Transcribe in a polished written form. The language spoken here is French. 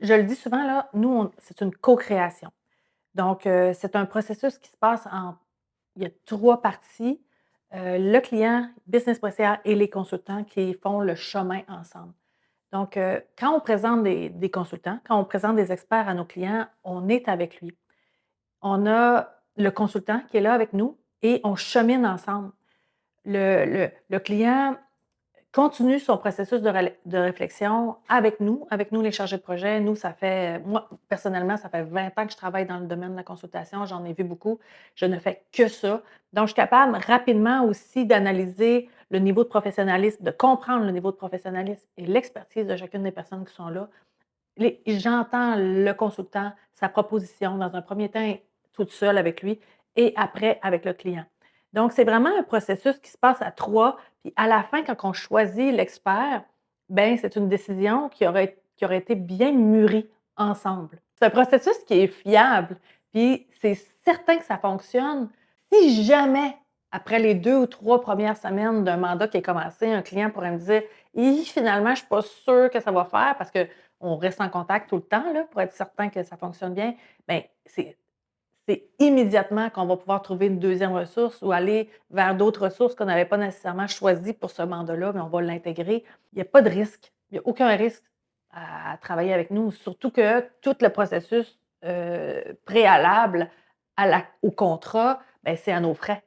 Je le dis souvent là, nous, c'est une co-création. Donc, c'est un processus qui se passe en il y a 3 parties, le client, business process et les consultants qui font le chemin ensemble. Donc, quand on présente des consultants, quand on présente des experts à nos clients, on est avec lui. On a le consultant qui est là avec nous et on chemine ensemble. Le client continue son processus de réflexion avec nous les chargés de projet. Nous, ça fait moi, personnellement, ça fait 20 ans que je travaille dans le domaine de la consultation, j'en ai vu beaucoup. Je ne fais que ça. Donc, je suis capable rapidement aussi d'analyser le niveau de professionnalisme, de comprendre le niveau de professionnalisme et l'expertise de chacune des personnes qui sont là. J'entends le consultant, sa proposition dans un premier temps toute seule avec lui et après avec le client. Donc, c'est vraiment un processus qui se passe à 3. Puis à la fin, quand on choisit l'expert, ben c'est une décision qui aurait été bien mûrie ensemble. C'est un processus qui est fiable, puis c'est certain que ça fonctionne. Si jamais, après les 2 ou 3 premières semaines d'un mandat qui est commencé, un client pourrait me dire: finalement, je ne suis pas sûr que ça va faire», parce qu'on reste en contact tout le temps là, pour être certain que ça fonctionne bien. Bien, c'est immédiatement qu'on va pouvoir trouver une deuxième ressource ou aller vers d'autres ressources qu'on n'avait pas nécessairement choisies pour ce mandat-là, mais on va l'intégrer. Il n'y a pas de risque. Il n'y a aucun risque à travailler avec nous, surtout que tout le processus, préalable au contrat, ben c'est à nos frais.